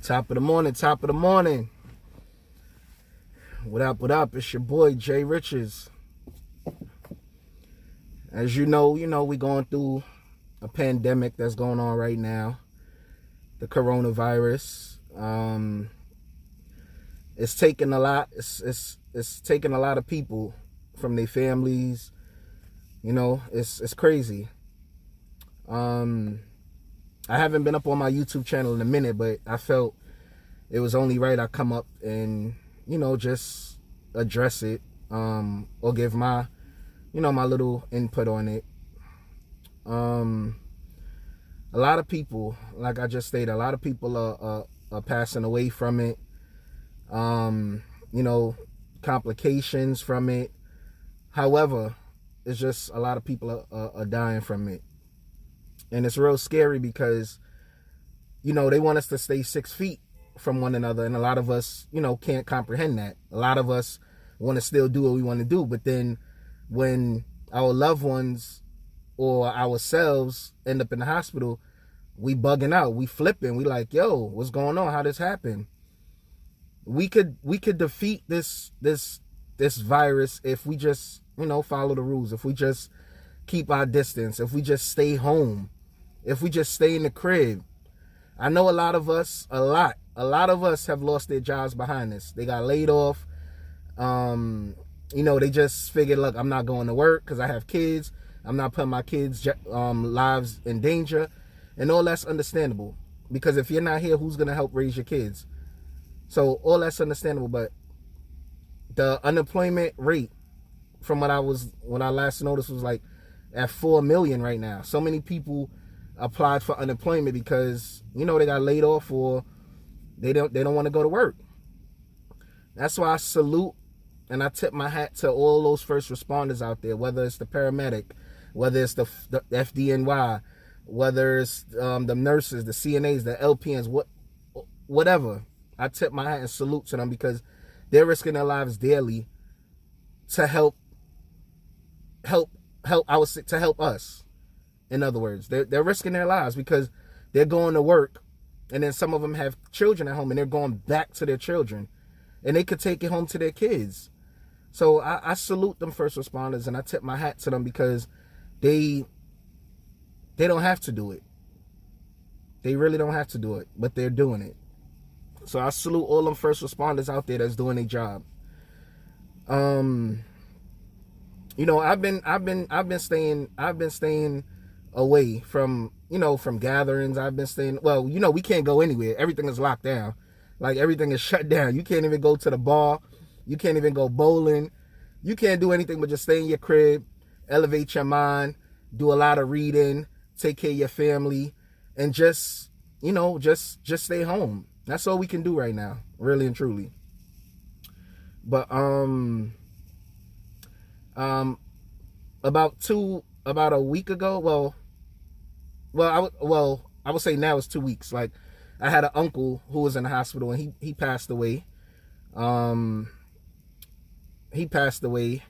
Top of the morning, top of the morning. What up, what up? It's your boy, Jay Riches. As you know, we going through a pandemic that's going on right now. The coronavirus. It's taking a lot. It's taking a lot of people from their families. It's crazy. I haven't been up on my YouTube channel in a minute, but I felt it was only right I come up and, just address it, or give my, my little input on it. A lot of people, like I just stated, a lot of people are passing away from it. Complications from it. However, it's just a lot of people are dying from it. And it's real scary because, they want us to stay 6 feet from one another. And a lot of us, can't comprehend that. A lot of us want to still do what we want to do. But then when our loved ones or ourselves end up in the hospital, we bugging out. We flipping. We like, yo, what's going on? How this happened? We could defeat this virus if we just, follow the rules. If we just keep our distance. If we just stay home. If we just stay in the crib. I know a lot of us have lost their jobs behind this. They got laid off. They just figured, look, I'm not going to work because I have kids. I'm not putting my kids' lives in danger. And all that's understandable. Because if you're not here, who's going to help raise your kids? So all that's understandable. But the unemployment rate, from when I last noticed, was like at 4 million right now. So many people applied for unemployment because, they got laid off or they don't want to go to work. That's why I salute and I tip my hat to all those first responders out there, whether it's the paramedic, whether it's the FDNY, whether it's the nurses, the CNAs, the LPNs, whatever. I tip my hat and salute to them because they're risking their lives daily to help us. In other words, they're risking their lives because they're going to work, and then some of them have children at home and they're going back to their children, and they could take it home to their kids. So I salute them first responders and I tip my hat to them because they don't have to do it. They really don't have to do it, but they're doing it. So I salute all them first responders out there that's doing their job. I've been staying away from, from gatherings. I've been staying, we can't go anywhere. Everything is locked down. Like everything is shut down. You can't even go to the bar. You can't even go bowling. You can't do anything but just stay in your crib, elevate your mind, do a lot of reading, take care of your family, and just stay home. That's all we can do right now, really and truly. But about a week ago, I would say now it's 2 weeks. Like, I had an uncle who was in the hospital and he passed away. He passed away.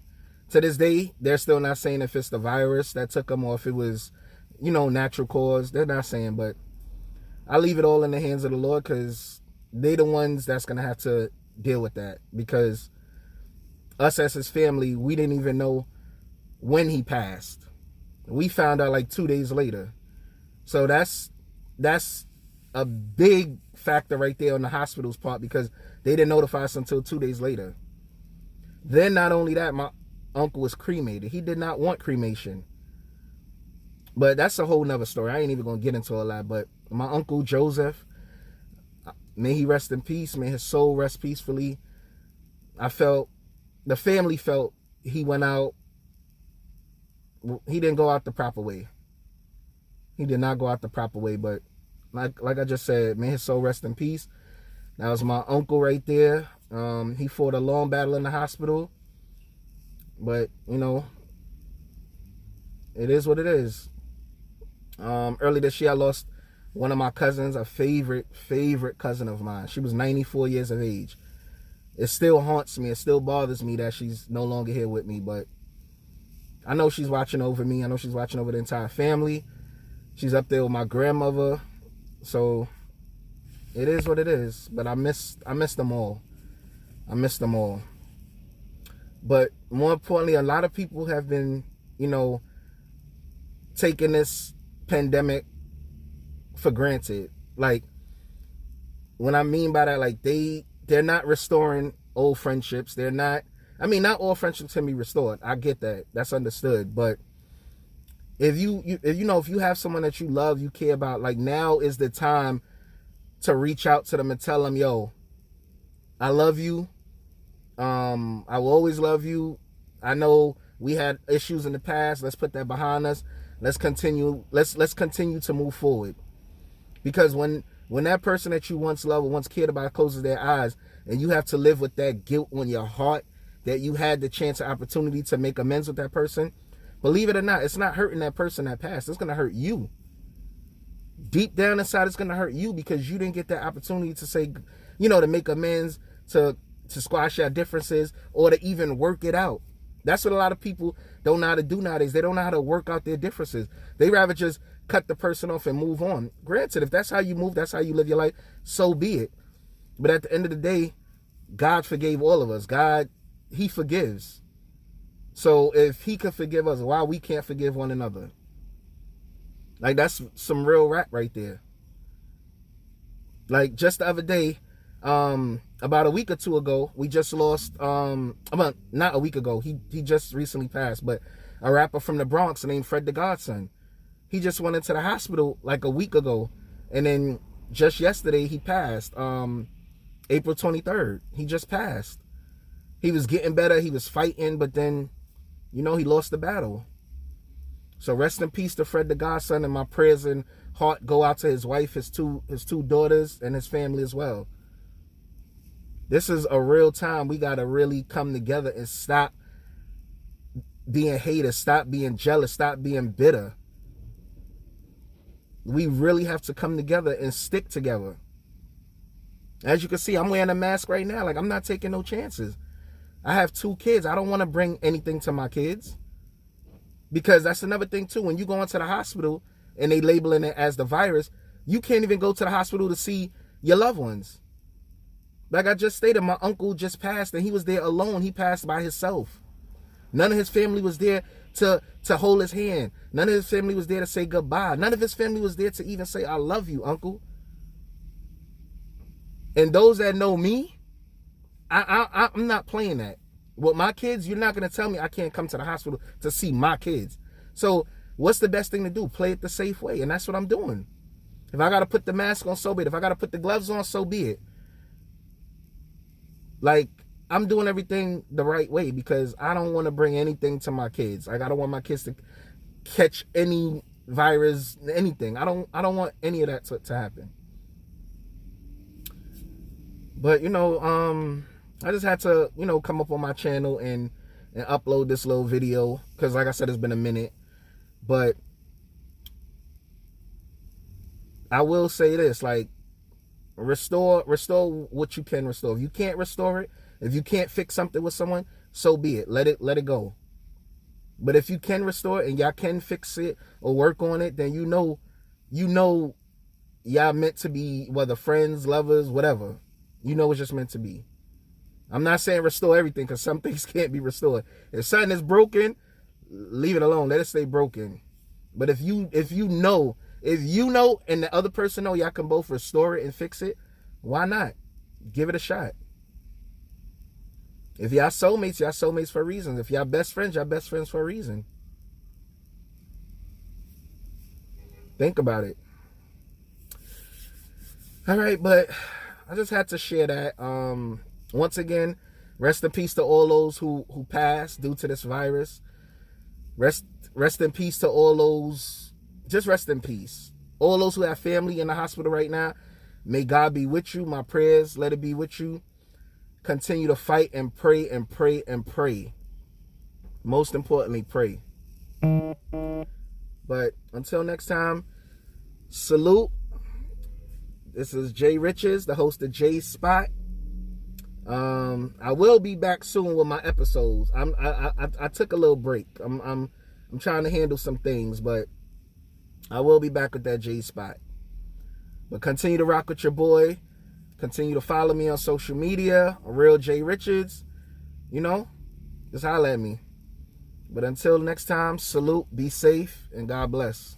To this day, they're still not saying if it's the virus that took him or if it was, natural cause. They're not saying, but I leave it all in the hands of the Lord because they're the ones that's going to have to deal with that. Because us as his family, we didn't even know when he passed. We found out like 2 days later. So that's a big factor right there on the hospital's part because they didn't notify us until 2 days later. Then not only that, my uncle was cremated. He did not want cremation. But that's a whole nother story. I ain't even going to get into all that. But my uncle Joseph, may he rest in peace. May his soul rest peacefully. The family felt he went out. He didn't go out the proper way. He did not go out the proper way. But like I just said, may his soul rest in peace. That was my uncle right there. He fought a long battle in the hospital. But, it is what it is. Early this year, I lost one of my cousins, a favorite cousin of mine. She was 94 years of age. It still haunts me. It still bothers me that she's no longer here with me. But I know she's watching over me. I know she's watching over the entire family. She's up there with my grandmother. So It is what it is. But I miss them all. I miss them all. But more importantly, a lot of people have been, taking this pandemic for granted. Like, what I mean by that, like, they're not restoring old friendships. They're not, not all friendships can be restored. I get that. That's understood. But if you have someone that you love, you care about, like, now is the time to reach out to them and tell them, yo, I love you. I will always love you. I know we had issues in the past. Let's put that behind us. Let's continue. Let's continue to move forward. Because when that person that you once loved or once cared about closes their eyes, and you have to live with that guilt on your heart that you had the chance or opportunity to make amends with that person, believe it or not, it's not hurting that person that passed. It's going to hurt you. Deep down inside, it's going to hurt you because you didn't get that opportunity to say, to make amends, to squash our differences, or to even work it out. That's what a lot of people don't know how to do nowadays. They don't know how to work out their differences. They rather just cut the person off and move on. Granted, if that's how you move, that's how you live your life, so be it. But at the end of the day, God forgave all of us. God, he forgives. So if he could forgive us, why we can't forgive one another? Like, that's some real rap right there. Like, just the other day, about a week or two ago, we just lost, not a week ago, he just recently passed, but a rapper from the Bronx named Fred the Godson. He just went into the hospital like a week ago, and then just yesterday he passed, April 23rd. He just passed. He was getting better, he was fighting, but then, he lost the battle. So rest in peace to Fred the Godson, and my prayers and heart go out to his wife, his two daughters, and his family as well. This is a real time. We got to really come together and stop being haters, stop being jealous, stop being bitter. We really have to come together and stick together. As you can see, I'm wearing a mask right now. Like, I'm not taking no chances. I have 2 kids. I don't want to bring anything to my kids. Because that's another thing too. When you go into the hospital and they labeling it as the virus, you can't even go to the hospital to see your loved ones. Like I just stated, my uncle just passed and he was there alone. He passed by himself. None of his family was there to hold his hand. None of his family was there to say goodbye. None of his family was there to even say, I love you, uncle. And those that know me, I'm not playing that. With my kids, you're not going to tell me I can't come to the hospital to see my kids. So what's the best thing to do? Play it the safe way. And that's what I'm doing. If I got to put the mask on, so be it. If I got to put the gloves on, so be it. Like, I'm doing everything the right way because I don't want to bring anything to my kids. Like, I don't want my kids to catch any virus, anything. I don't want any of that to happen. But, I just had to, come up on my channel and upload this little video because, like I said, it's been a minute. But I will say this, like, restore what you can restore. If you can't restore it, if you can't fix something with someone, so be it. Let it go. But if you can restore it and y'all can fix it or work on it, then you know y'all meant to be, whether friends, lovers, whatever. It's just meant to be. I'm not saying restore everything because some things can't be restored. If something is broken, leave it alone. Let it stay broken. But if you know and the other person know y'all can both restore it and fix it, why not? Give it a shot. If y'all soulmates for a reason. If y'all best friends for a reason. Think about it. All right, but I just had to share that. Once again, rest in peace to all those who passed due to this virus. Rest in peace to all those. Just rest in peace. All those who have family in the hospital right now, may God be with you. My prayers, let it be with you. Continue to fight and pray and pray and pray. Most importantly, pray. But until next time, salute. This is Jay Riches, the host of Jay's Spot. I will be back soon with my episodes. I took a little break. I'm trying to handle some things, but I will be back with that Jay's Spot. But continue to rock with your boy. Continue to follow me on social media, Real J Richards. You know, just holler at me. But until next time, salute, be safe, and God bless.